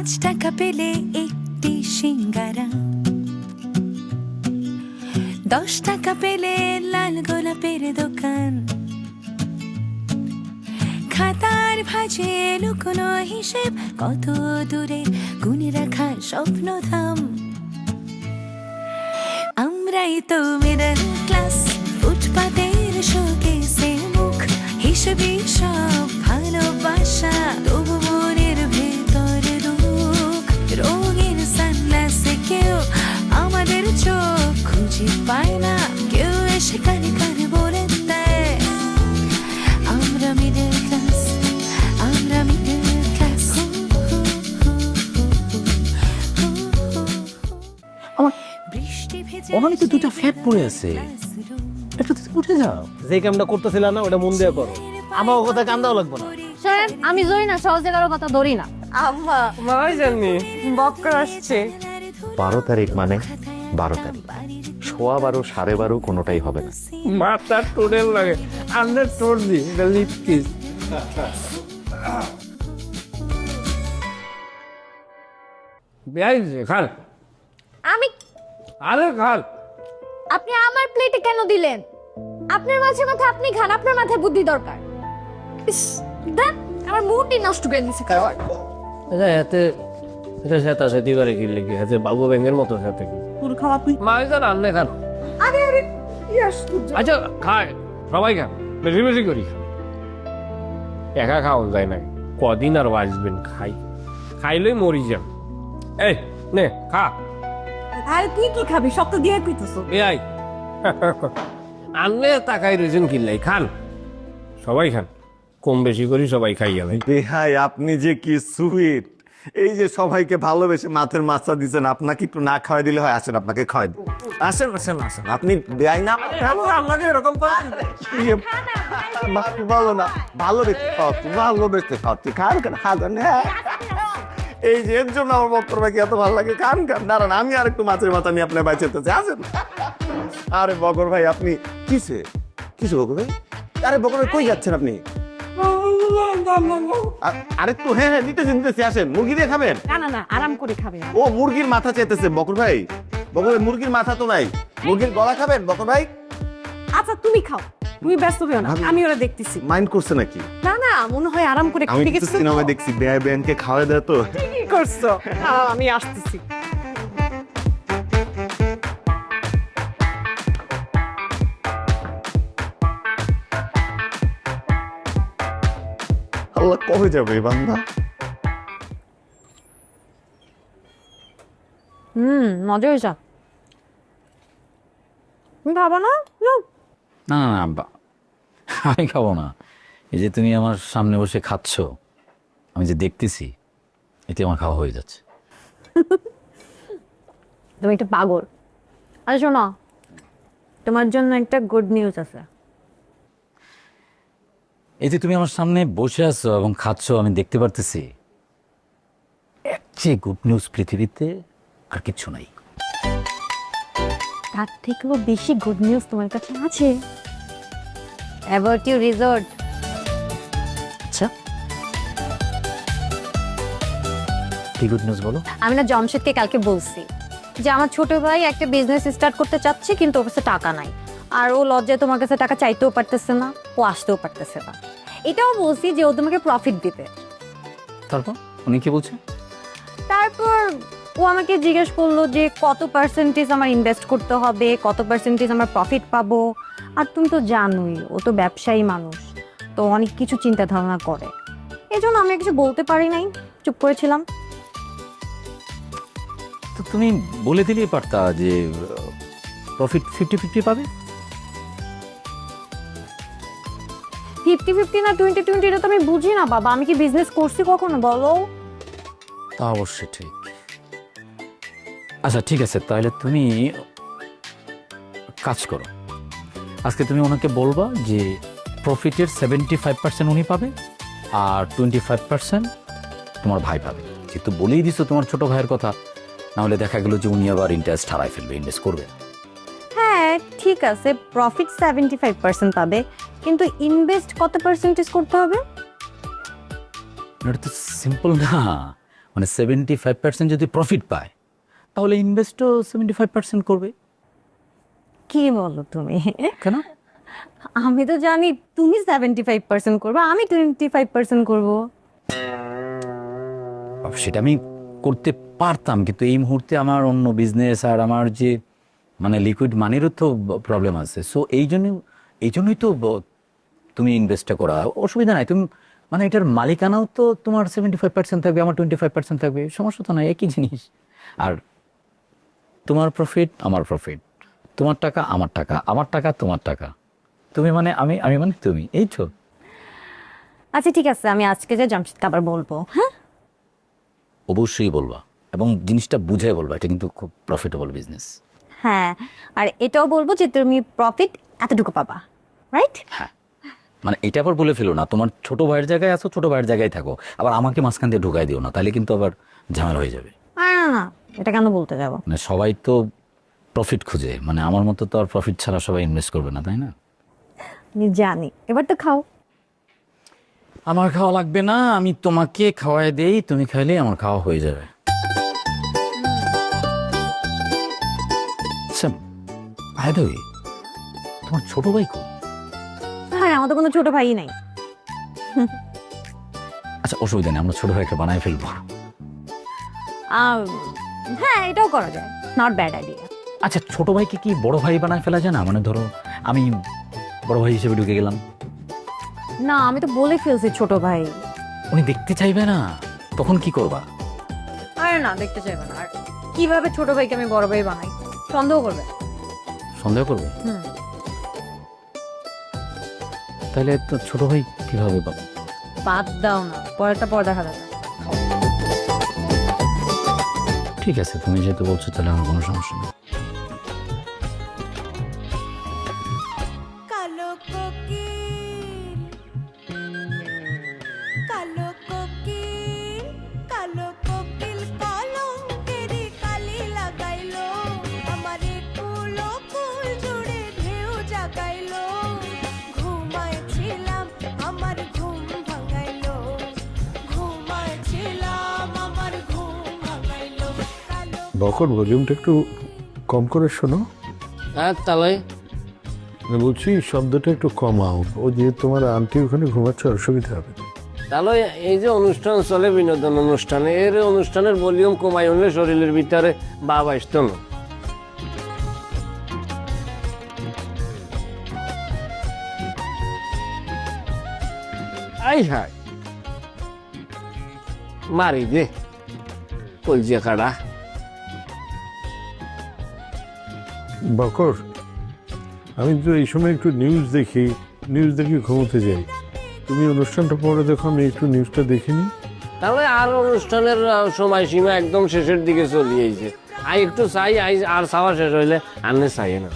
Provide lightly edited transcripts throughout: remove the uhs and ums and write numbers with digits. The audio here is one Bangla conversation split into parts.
5 টাকা পেলে একটি সিঙ্গারা, 10 টাকা পেলে লাল গোলাপের দোকান, খাতার ভাঁজে লুকোনো হিসেব, কত দূরে গুনে রাখা স্বপ্নধাম। আমরাই তো মিডল ক্লাস, ফুটপাতের শোকেসে মুখ, হিসেবে সব ভালোবাসা, তবু মনের ভেতর দুঃখ। রঙের সানগ্লাসে কেউ আমাদের চোখ খুঁজে পায় না, কেউ এসে কানে কানে বলে দেয় আমরা মিডল ক্লাস, আমরা মিডল ক্লাস। বৃষ্টি ভেজে ওখানে তো দুটো ফ্ল্যাট পড়ে আছে, একটু উঠে যাও। যে কামটা করতেছিল না ওটা মন দিয়ে করো, আমার কথা কাম দেওয়া লাগবে না। স্যার আমি জরি না, সহজে কারো কথা ধরি না। আম্মা মাই জানি বক্কর আসছে। 12 তারিখ মানে 12 তারিখ, 12:15 12:30 কোনোটাই হবে না। মাথা টোডেল লাগে, আন্ডার টোড দি এটা লিপ কিস। বেয়াই খাল, আমি আরে খাল। আপনি আমার প্লেটে কেন দিলেন? আপনার মাঝে মাথা আপনি খান, আপনার মাথায় বুদ্ধি দরকার। ইস, দেখ আমার মুডই নষ্ট করে দিছে খাওয়ার। আচ্ছা এতে এটা সেটা সেটি করে কি লিখে আছে বাবু ব্যাঙের মতো সাথে কি পুর খাওয়া তুই। মাই জান আনলে খান। আরে আরে ইয়াস আচ্ছা খায় সবাই খান, বেশি বেশি করি খান, একা খাওয়া যায় না। কদিন আর বাঁচবেন, খাইলেই মরি যান। এই নে খা। আরে তুই কি খাবি? সব তো দিয়ে কইতেছ। বেয়াই আনলে তাকাই রয়েছেন কিনলাই খান, সবাই খান, কম বেশি করি সবাই খাই গেলে। বেহাই আপনি যে কি সুইট, এই যে সবাইকে ভালোবেসে মাছের মাছটা দিচ্ছেন, আপনাকে একটু না খাওয়াই দিলে হয়। আসেন আপনাকে খাওয়াই দেব। আসেন আসেন আসেন, আপনি বেয়াই না আপনাকে এরকম ইয়ে, ভালো না, ভালো দেখতে খাওয়াচ্ছি, ভালো দেখতে খাওয়াচ্ছি, খান খান খান। হ্যাঁ এই যে এর জন্য আমার বক্তব্য ভাইকে এত ভালো লাগে। খান খান, দাঁড়ান আমি আর একটু মাছের মাথা নিয়ে আপনার বাড়ি যেতেছি, আসেন। আরে বকর ভাই আপনি কিসে কিসে বকর ভাই? আরে বকর ভাই কই যাচ্ছেন আপনি? আরেকটু হ্যাঁ হ্যাঁ নিতেছি, আসেন। মুরগি দিয়ে খাবেন? না না না, আরাম করে খাবে। ও মুরগির মাথা চাইতেছে বকর ভাই। বকর ভাই মুরগির মাথা তো নাই, মুরগির গলা খাবেন বকর ভাই? আচ্ছা তুমি খাও, তুমি ব্যস্ত হও না, আমি ওরা দেখতেছি। মাইন্ড করছে নাকি? না না, মনে হয় আরাম করে আমি খেয়ে কিছু গেছো। সিনেমা দেখছি, বেয়াই বেনকে খাওয়াই দেয় তো। কি করছো? আমি আসতেছি। আল্লাহ কবে যাবে এই বান্দা? মজা হয়েছে। তুমি খাবো না? না না না আব্বা, আমি খাবো না। এই যে তুমি আমার সামনে বসে খাচ্ছ, আমি যে দেখতেছি, এতে আমার খাওয়া হয়ে যাচ্ছে। তুমি একটা পাগল। আরে শোনো, তোমার জন্য একটা গুড নিউজ আছে। এতে তুমি আমার সামনে বসে আছো এবং খাচ্ছ, আমি দেখতে পারতেছি। এর চেয়ে গুড নিউজ পৃথিবীতে আর কিচ্ছু নাই। তার থেকেও বেশি গুড নিউজ তোমার কাছে আছে। About you resort. আচ্ছা কি গুড নিউজ বলো? আমি না জমশেদকে কালকে বলছি যে আমার ছোট ভাই একটা বিজনেস স্টার্ট করতে চাচ্ছে, কিন্তু ওর কাছে টাকা নাই, আর ও লজ্জায় তোমার কাছে টাকা চাইতেও পারতেছে না, ও আসতেও পারতেছে না। এটাও বলছি যে ও তোমাকে প্রফিট দিতে। তারপর উনি কি বলছে? তারপর ও আমাকে জিজ্ঞেস করলো যে কত পার্সেন্টেজ আমার ইনভেস্ট করতে হবে, কত পার্সেন্টেজ আমার প্রফিট পাবো। আর তুমি তো জানোই ও তো ব্যবসায়ী মানুষ, তো অনেক কিছু চিন্তা ধারণা করে। এই জন্য আমি কিছু বলতে পারি নাই, চুপ করেছিলাম। তো তুমি বলে দিলেই পারতা যে প্রফিট 50-50 পাবে। 50-50 না 20-20 এটা তো আমি বুঝি না বাবা। আমি কি বিজনেস করছি কখনো বলো? তা অবশ্যই ঠিক। আচ্ছা ঠিক আছে, তাহলে তুমি কাজ করো, আজকে তুমি ওনাকে বলবা যে প্রফিটের 75% উনি পাবে আর 25% তোমার ভাই পাবে। যেহেতু বলেই দিছো তোমার ছোট ভাইয়ের কথা, নাহলে দেখা গেল যে উনি আবার ইন্টারেস্ট হারাই ফেলবে, ইনভেস্ট করবে। হ্যাঁ ঠিক আছে, প্রফিট 75% পাবে, কিন্তু ইনভেস্ট কত পার্সেন্টেজ করতে হবে? এটা তো সিম্পল না, মানে 75% যদি প্রফিট পায় তাহলে ইনভেস্টও 75% করবে। কি বলো তুমি? কেন? আমি তো জানি তুমি 75% করবে, আমি 25% করবো। সেটা আমি করতে পারতাম, কিন্তু এই মুহূর্তে আমার অন্য বিজনেস আর আমার যে মানে লিকুইড মানিরও তো প্রবলেম আছে। সো এই জন্যই তো তুমি ইনভেস্টটা করা অসুবিধা নাই। তুমি মানে এটার মালিকানাও তো তোমার 75% থাকবে, আমার 25% থাকবে, সমস্যা তো নাই, একই জিনিস। আর তোমার প্রফিট আমার প্রফিট, তোমার টাকা আমার টাকা, আমার টাকা তোমার টাকা, তুমি মানে আমি, আমি মানে তুমি, এই তো। আচ্ছা ঠিক আছে, আমি আজকে যে জামশেদকে আবার বলবো। হ্যাঁ, অবশ্যই বলবা এবং জিনিসটা বুঝে বলবা, এটা কিন্তু খুব প্রফিটেবল বিজনেস। হ্যাঁ, আর এটাও বলবো যে তুমি প্রফিট এতটুকু পাবা, রাইট? হ্যাঁ, মানে এটা আবার বলে ফেলো না, তোমার ছোট ভাইয়ের জায়গায় আছো, ছোট ভাইয়ের জায়গায় থাকো, আবার আমাকে মাঝখান দিয়ে ঢুকাই দিও না, তাহলে কিন্তু আবার ঝামেলা হয়ে যাবে। না, এটা কেন বলতে যাবো? মানে সবাই তো প্রফিট খুঁজে, মানে আমার মতো তো আর প্রফিট ছাড়া সবাই ইনভেস্ট করবে না, তাই না? আমি জানি, এবার তো খাও। আমার খাওয়া লাগবে না, আমি তোমাকে খাওয়াই দেই, তুমি খাইলে আমার খাওয়া হয়ে যাবে। আচ্ছা, by the way, তোমার ছোট ভাই কো? হ্যাঁ, আমার তো কোনো ছোট ভাই নাই। আচ্ছা অসুবিধা নেই, আমরা ছোট ভাইকে বানাই ফেলবো। হ্যাঁ, এটাও করা যায়, নট ব্যাড আইডিয়া। আচ্ছা ছোট ভাইকে কি বড় ভাই বানায় ফেলা যায় না? মানে ধরো আমি বড় ভাই হিসেবে ঢুকে গেলাম। না, আমি তো বলে ফেলছি ছোট ভাই। উনি দেখতে চাইবে না, তখন কি করবা? আরে না, দেখতে চাইবে না। আর কিভাবে ছোট ভাইকে আমি বড় ভাই বানাই? সন্দেহ করবে। সন্দেহ করবে? তাহলে তো ছোট ভাই কিভাবে পাবো? বাদ দাও না, পরেরটা পর দেখা যাবে। ঠিক আছে, তুমি যেহেতু বলছো তাহলে আমার কোনো সমস্যা নেই। কালো কোকিল, কালো কোকিল, কালো কোকিল কলঙ্কেরি কালি লাগাইলো, আমারে কুলো কুল জুড়ে ঢেউ জাগাইলো, ঘুমাইছিলাম আমার ঘুম ভাঙাইলো, ঘুমাইছিলাম আমার ঘুম ভাঙাইলো, কালো বকর ভলিউমটা একটু কম করে শোনো। আর তাহলে আমি বলছি শব্দটা একটু কমাও, ও যে তোমার আন্টি ওখানে ঘুমাচ্ছে অসুবিধা হবে। তাহলে এই যে অনুষ্ঠান চলে বিনোদন অনুষ্ঠানে, এর অনুষ্ঠানের ভলিউম কমাই হলে শরীরের ভিতরে ভাব আসতো না। আই হাই মারি দে কলজিয়া কাটা। বকর, আমি তো এই সময় একটু নিউজ দেখি ঘুমোতে যাই। তুমি অনুষ্ঠানটা পরে দেখো, আমি একটু নিউজটা দেখিনি। তাহলে আর অনুষ্ঠানের সময়সীমা একদম শেষের দিকে চলে আইছে। আই একটু চাই, আই আর চাওয়া শেষ হইলে আনলে চাই না।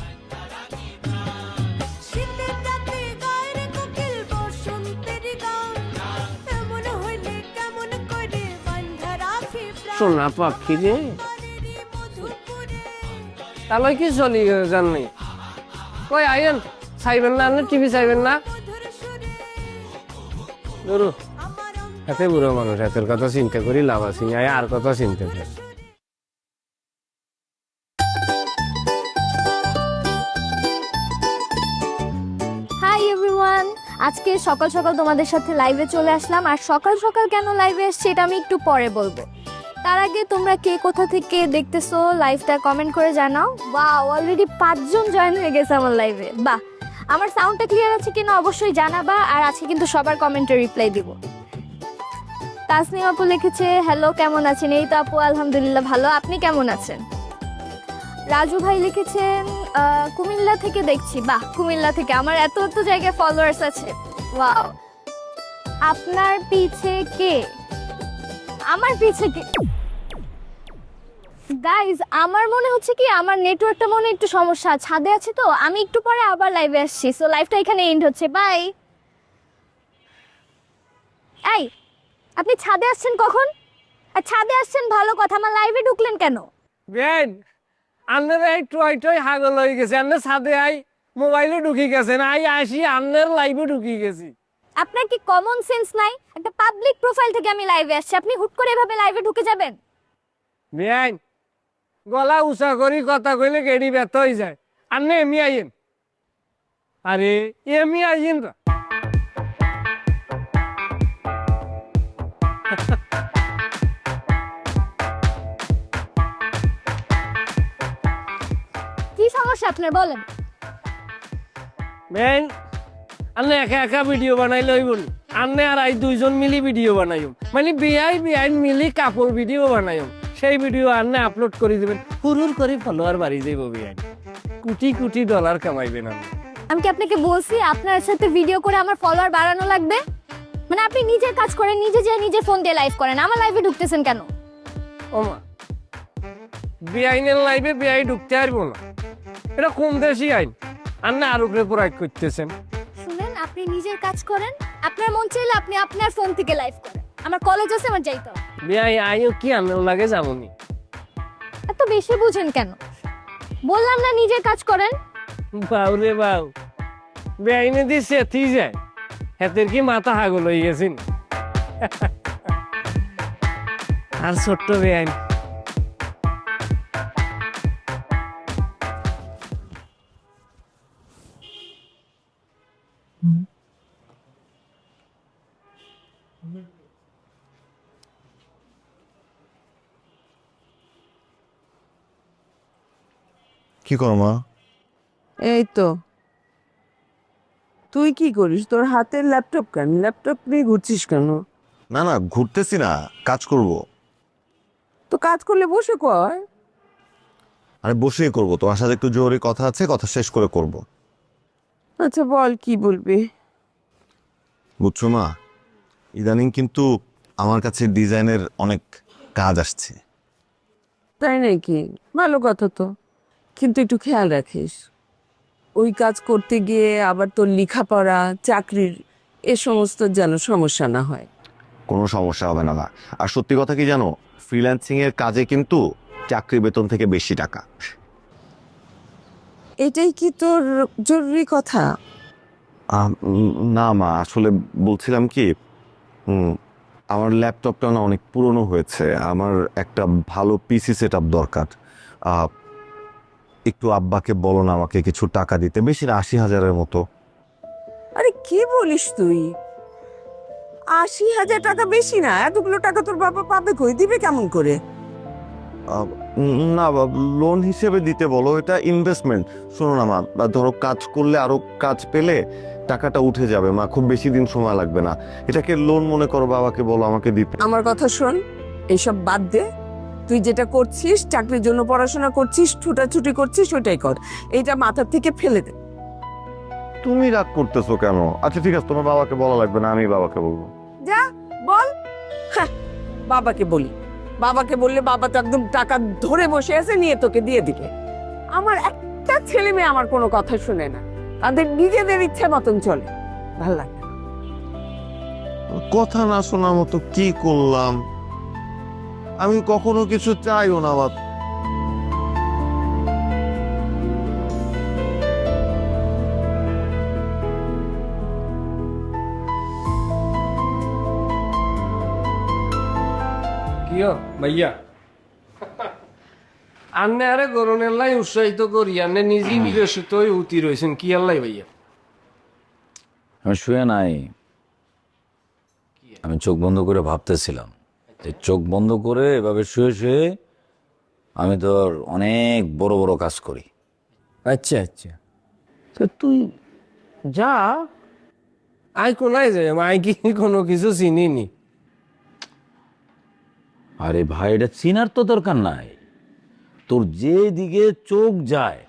শীতের রাতে গায়ের কোকিল বসন্তের গান, এমন হইলে কেমন করে বান্ধা রাখি প্রাণ, সোনা পাখি রে, পরেরই মধুপুরে তাহলে কি চলি জাননি কই আইন চাইবেন না, আপনি টিভি চাইবেন না? মধুর সুরে ধরু আমার এতে বুড়ো মানুষ, এতের কথা চিন্তা করি লাভ আছে না, আর কথা চিন্তা করি। হাই এভরিওয়ান, আজকে সকাল সকাল তোমাদের সাথে লাইভে চলে আসলাম। আর সকাল সকাল কেন লাইভে আসছি এটা আমি একটু পরে বলবো। তার আগে তোমরা কে কোথা থেকে দেখতেছো লাইভটা কমেন্ট করে জানাও। বাহ, অলরেডি 5 জন জয়েন হয়ে গেছে আমার লাইভে। বাহ, আমার সাউন্ডটা ক্লিয়ার আছে কিনা অবশ্যই জানাবা। আর আজকে কিন্তু সবার কমেন্টে রিপ্লাই দিব। তাসনিম আপু লিখেছে হ্যালো, কেমন আছেন? এই তো আপু আলহামদুলিল্লাহ ভালো, আপনি কেমন আছেন? রাজু ভাই লিখেছেন কুমিল্লা থেকে দেখছি। বাহ, কুমিল্লা থেকে আমার এত এত জায়গায় ফলোয়ার্স আছে। ওয়াও, আপনার পিছে কে? আমার পিছে কে? গাইজ, আমার মনে হচ্ছে কি আমার নেটওয়ার্কটা মনে একটু সমস্যা, ছাদে আছি তো। আমি একটু পরে আবার লাইভে আসছি, সো লাইভটা এখানে এন্ড হচ্ছে। বাই। এই, আপনি ছাদে আসছেন কখন? আর ছাদে আসছেন ভালো কথা, আমার লাইভে ঢুকলেন কেন? বেন আন্নের এই টয় টয় হাগল হয়ে গেছে, আন্নের ছাদে আই মোবাইলে ঢুকি গেছেন, আই আসি আন্নের লাইভে ঢুকি গেছি। আপনার কি কমন সেন্স নাই? একটা পাবলিক প্রোফাইল থেকে আমি লাইভে আসছি, আপনি হুট করে এভাবে লাইভে ঢুকে যাবেন? বেআইন গলা উঁচা করি কথা কইলে গেড়ি ব্যথ হয়ে যায়। আর নে এমি আইন, আরে এমি আইন না। কি সমস্যা আপনার বলেন? বেআইন আন্নে একা একা ভিডিও বানাইলে হইব নি? আন্নে আর আই দুইজন মিলি ভিডিও বানাইম, মানে বেআইন মিলি কাপড় ভিডিও বানাইম। সেই ভিডিও আন্নে আপলোড করে দিবেন, হুরুর করে ফলোয়ার বাড়ি যাইব। বেআইন কোটি কোটি ডলার কামাইবেন আপনি। আমি কি আপনাকে বলছি আপনার সাথে ভিডিও করে আমার ফলোয়ার বাড়ানো লাগবে? মানে আপনি নিজের কাজ করেন, নিজে যে নিজে ফোন দিয়ে লাইভ করেন, আমার লাইভে ঢুকতেছেন কেন? ওমা বেআইনের লাইভে বেআই ঢুকতে পারবো না, এটা কোন দেশি আইন? আন্নে আর উপরে প্রয়োগ করতেছেন। শুনেন, আপনি নিজের কাজ করেন, আপনার মন চাইলে আপনি আপনার ফোন থেকে লাইভ করেন। আমার কলেজ আছে, আমার যাইতে হবে। বেআই আইও কি আন্নের লাগে যাবনি। এত বেশি বুঝেন কেন? বললাম না নিজের কাজ করেন। বাউ রে বাউ, বেআইনে দিয়ে সেথি যায়, হাতের কি মাথা হাগল হয়ে গেছেন। আর ছোট্ট বেআইন কি করো মা? এই তো। তুই কি করিস? তোর হাতের ল্যাপটপ কেন? ল্যাপটপ নিয়ে ঘুরছিস কেন? না না, ঘুরতেছি না, কাজ করব। তো কাজ করলে বসে কর। আরে বসেই করব, তোমার সাথে একটু জরুরি কথা আছে, কথা শেষ করে করব। আচ্ছা বল, কি বলবি? বুঝছো মা, ইদানিং কিন্তু আমার কাছে ডিজাইনের অনেক কাজ আসছে। তাই নাকি? ভালো কথা তো, কিন্তু একটু খেয়াল রাখিস ওই কাজ করতে গিয়ে আবার তোর লেখাপড়া, চাকরির এ সমস্ত যেন সমস্যা না হয়। কোনো সমস্যা হবে না মা। আর সত্যি কথা কি জানো, ফ্রিল্যান্সিং এর কাজে কিন্তু চাকরি বেতন থেকে বেশি টাকা। এটাই কি তোর জরুরি কথা? না মা, আসলে বলছিলাম কি, আমার ল্যাপটপটা না অনেক পুরনো হয়েছে, আমার একটা ভালো পিসি সেট আপ দরকার। একটু আব্বাকে বলো না আমাকে কিছু টাকা দিতে, বেশি না, 80,000-এর মতো। আরে কি বলিস তুই? 80,000 টাকা বেশি না? এতগুলো টাকা তোর বাবা পাবে কই? দিবে কেমন করে? না লোন হিসেবে দিতে বলো, এটা ইনভেস্টমেন্ট। শোনো না মা, ধরো কাজ করলে আরো কাজ পেলে টাকাটা উঠে যাবে মা, খুব বেশি দিন সময় লাগবে না। এটাকে লোন মনে করো, বাবাকে বলো আমাকে দিতে। আমার কথা শোন, এইসব বাদ দে। তুই যেটা করছিস, চাকরির জন্য পড়াশোনা করছিস, ছুটাছুটি করছিস, ওটাই কর। এইটা মাথার থেকে ফেলে দে। তুমি রাগ করতেছো কেন? আচ্ছা ঠিক আছে, তোমার বাবাকে বলা লাগবে না, আমি বাবাকে বলবো। যা বল। হ্যাঁ, বাবাকে বলি। বাবাকে বললে বাবা তো একদম টাকা ধরে বসে আছে, নিয়ে তোকে দিয়ে দিবে। আমার একটা ছেলে মেয়ে আমার কোনো কথা শুনে না, তাদের নিজেদের ইচ্ছে মতন চলে। ভাল লাগে না। কথা না শোনার মতো কি করলাম? আমি কখনো কিছু চাইও না বাবা। কিয় ভাইয়া, আন্নে আরে গরনের লাই উৎসাহিত করি, আন্নে নিজেই বিকশিত হয়ে উতি রয়েছেন। কি আল্লাহ ভাইয়া? আমি শুয়ে নাই, আমি চোখ বন্ধ করে ভাবতেছিলাম যে চোখ বন্ধ করে এভাবে শুয়ে শুয়ে আমি তোর অনেক বড় বড় কাজ করি। আচ্ছা আচ্ছা, তো তুই যা। আই কোনায় যাই, আই কি কোনো কিছু চিনিনি। আরে ভাই, এটা চিনার তো দরকার নাই, তোর যে দিকে চোখ যায়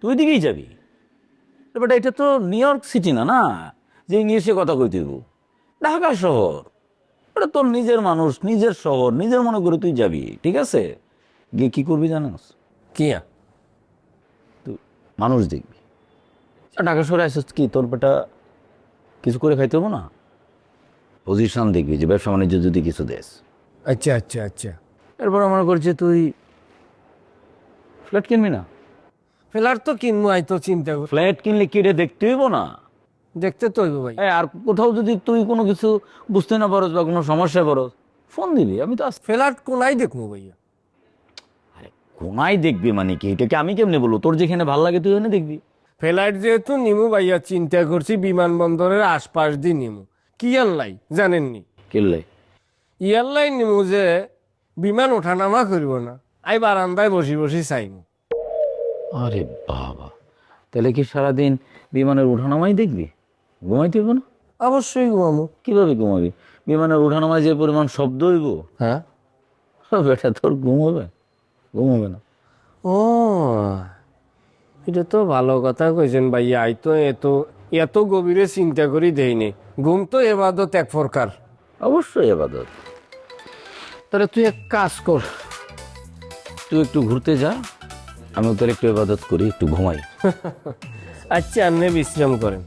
তুই দিকেই যাবি। বেটা, এটা তো নিউ ইয়র্ক সিটি না, না যে ইংলিশে কথা কইতে দিব। ঢাকা শহর, এটা তোর নিজের মানুষ, নিজের শহর, নিজের মনে করে তুই যাবি, ঠিক আছে? গিয়ে কি করবি জানোস? কিয়া তুই মানুষ দেখবি। ঢাকা শহরে আসছিস কি, তোর বেটা কিছু করে খাইতে হবো না? পজিশন দেখবি যে ব্যবসা বাণিজ্য যদি কিছু দেশ। আচ্ছা আচ্ছা আচ্ছা, এরপর মনে করছে তুই ফ্ল্যাট কিনবি না? ফেলার তো কিনবো, আই তো চিন্তা করি। ফ্ল্যাট কিনলে কি রে দেখতে হইব না? দেখতে তো হইব ভাই। আর কোথাও যদি তুই কোনো কিছু বুঝতে না পারস বা কোনো সমস্যায় পড়স ফোন দিবি, আমি তো আজ ফ্ল্যাট কোনায় দেখবো ভাইয়া। কোনায় দেখবি মানে কি, এটাকে আমি কেমনে বলবো? তোর যেখানে ভালো লাগে তুই ওখানে দেখবি। ফ্ল্যাট যেহেতু নিমু ভাইয়া, চিন্তা করছি বিমানবন্দরের আশপাশ দিয়ে নিমু। কি আল্লাই জানেননি, কিনলে ইয়াল্লাই নিমু যে বিমান ওঠানামা করব না, আই বারান্দায় বসি বসি চাইমু। আরে বাবা, তাহলে কি সারাদিন বিমানের উঠানামাই দেখবি? ঘুমাইতে হইব না? অবশ্যই ঘুমামু। কিভাবে ঘুমাবি? বিমানের উঠানামায় যে পরিমাণ শব্দ হইব, হ্যাঁ বেটা তোর ঘুমাবে? ঘুমাবে না। ও, এটা তো ভালো কথা কইছেন ভাইয়া। আই তো এত গভীরে চিন্তা করি দেইনি। ঘুম তো এবাদত এক প্রকার। অবশ্যই এবাদত। তাহলে তুই এক কাজ কর, তুই একটু ঘুরতে যা, আমি তোর একটু এবাদত করি, একটু ঘুমাই। আচ্ছা, আপনি বিশ্রাম করেন।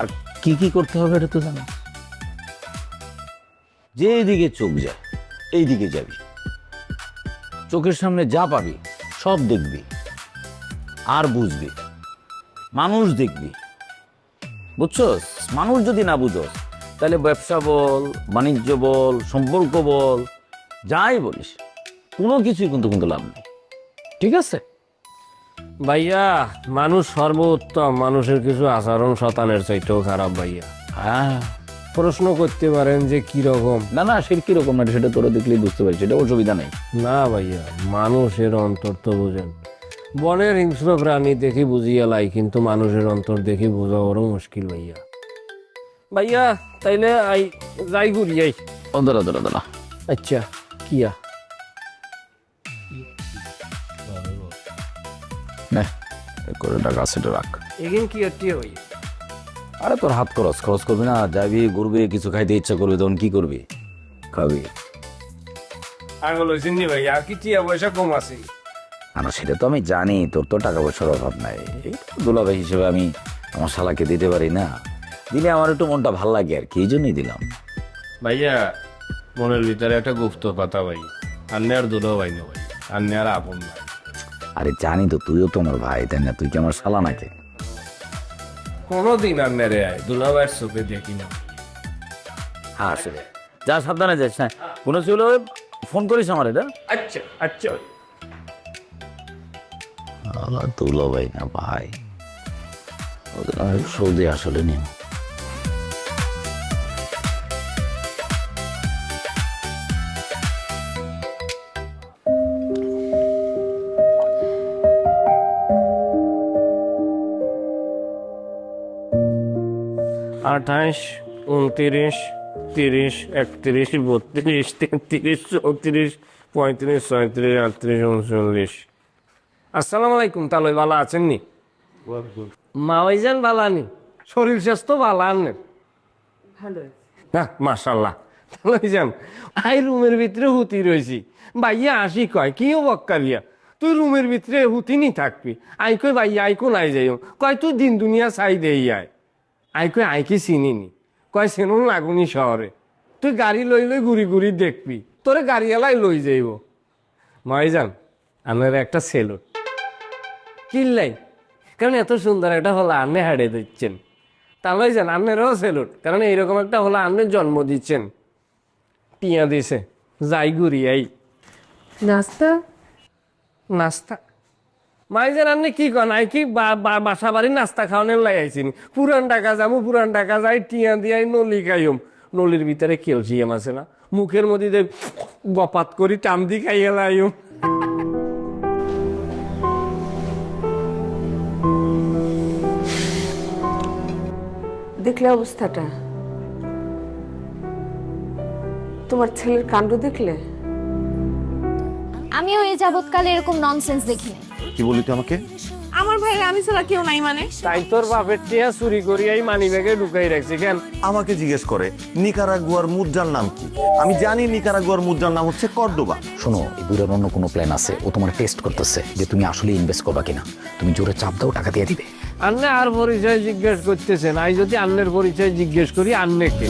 আর কি কি করতে হবে এটা তো জানো। যে এইদিকে চোখ যায় এইদিকে যাবি, চোখের সামনে যা পাবি সব দেখবি আর বুঝবি, মানুষ দেখবি, বুঝছস? মানুষ যদি না বুঝস তাহলে ব্যবসা বল, বাণিজ্য বল, সম্পর্ক বল, যাই বলিস কোনো কিছুই কিন্তু লাভ নেই। ঠিক আছে ভাইয়া, মানুষ সর্বোত্তম, মানুষের কিছু আচরণ শতানের চাইতেও খারাপ ভাইয়া। হ্যাঁ, প্রশ্ন করতে পারেন যে কি রকম। না সে কিরকম না সেটা তোরা দেখলেই বুঝতে পারছিস, সেটা অসুবিধা নেই। না ভাইয়া, মানুষের অন্তর তো বুঝেন। বনের হিংস্র প্রাণী দেখি বুঝিয়া লাই, কিন্তু মানুষের অন্তর দেখি বোঝা বড় মুশকিল ভাইয়া। ভাইয়া তাইলে যাই ঘুরিয়াই। দাঁড়া আচ্ছা, কিয়া করে টাকা সেটা রাখ। এগিন কি হচ্ছে ভাই? আরে তোর হাত খরচ করবি না, যাবি ঘুরবি, কিছু খাইতে ইচ্ছা করবি তখন কি করবি? খাবি। আঙুল হয়েছেন নি ভাইয়া, আর কি টিয়া পয়সা কম আছে? না সেটা তো আমি জানি, তোর তো টাকা পয়সার অভাব নাই। দুলাভাই হিসেবে আমি আমার শালাকে দিতে পারি না, দিলে আমার একটু মনটা ভাল লাগে আর কি, এই জন্যই দিলাম। ভাইয়া, মনের ভিতরে একটা গুপ্ত কথা ভাই, আন্নে আর দুলো ভাই না ভাই, আন্নে আর আপন ভাই। আরে জানি তো, তুইও তো আমার ভাই, তাই না? তুই কি আমার শালা নাকি? কোনোদিন আন্নে রে দুলো ভাইয়ের চোখে দেখি না। হ্যাঁ আসলে যা, সাবধানে যাস। হ্যাঁ, কোনো ছিল ফোন করিস আমার। এটা আচ্ছা আচ্ছা। তুলো ভাই না ভাই, ওদের সৌদি আসলে নিয়ে। আঠাশ, 29, 30, 31, 32, 33, 34, 35, 36, 38, 39। আসসালামু আলাইকুম। তাহলে ভালো আছেন নি? মা ওইজান ভালো আনি, শরীর স্বাস্থ্য ভালো আনেন? না মাশাল্লাহ। তাহলে যান, আই রুমের ভিতরে হুতি রয়েছি, ভাইয়া আসি কয় কি বক্কারিয়া, তুই রুমের ভিতরে হুতি নি থাকবি। আই কই ভাইয়া আইকো নাই যাইও, কয় তুই দিন দুনিয়া চাই দেই আয়। আই কই আই কি চিনিনি, কয় সেনুন লাগুনি শহরে, তুই গাড়ি লই ঘুরি দেখবি, তোরে গাড়িওয়ালাই লই যাইব। মাই যান, আমার একটা সেলুট কিনলাই, কারণ এত সুন্দর একটা হলো আন্নে হাড়ে দিচ্ছেন। তাহলে যান, আন্নেরও সেলুট, কারণ এইরকম একটা হলো আন্নের জন্ম দিচ্ছেন, টিয়া দিছে। যাই ঘুরিয়াই। নাস্তা নাস্তা মাইজান আপনি কি কন? আই কি বাসা বাড়ির নাস্তা খাওয়ানোর লাই আইসিনি? পুরান টাকা যাবো, পুরান টাকা যাই টিয়া দিয়াই নলি খাইম। নলির ভিতরে ক্যালসিয়াম আছে না, মুখের মধ্যে গপাত করি টাম দি খাইয়া লাইম। দেখলে অবস্থাটা, তোমার ছেলের কাণ্ড দেখলে? আমিও এই যাবৎকালে এরকম ননসেন্স দেখিনি। কি বলি তুই আমাকে? আমার ভাইয়ের আমি ছাড়া কেউ নাই মানে? তাই তোর বাপের টিয়া চুরি করিয়াই মানি ব্যাগে ঢুকাই রাখছি কেন? আমাকে জিজ্ঞেস করে নিকারাগুয়ার মুদ্রার নাম কি। আমি জানি নিকারাগুয়ার মুদ্রার নাম হচ্ছে কর্ডোবা। শোনো, এই বুড়ার অন্য কোনো প্ল্যান আছে, ও তোমার টেস্ট করতেছে যে তুমি আসলে ইনভেস্ট করবা কিনা। তুমি জোরে চাপ দাও, টাকা দিয়ে দিবে। আন্নে আর পরিচয় জিজ্ঞেস করতেছেন, আই যদি আন্নের পরিচয় জিজ্ঞেস করি আন্নে কে?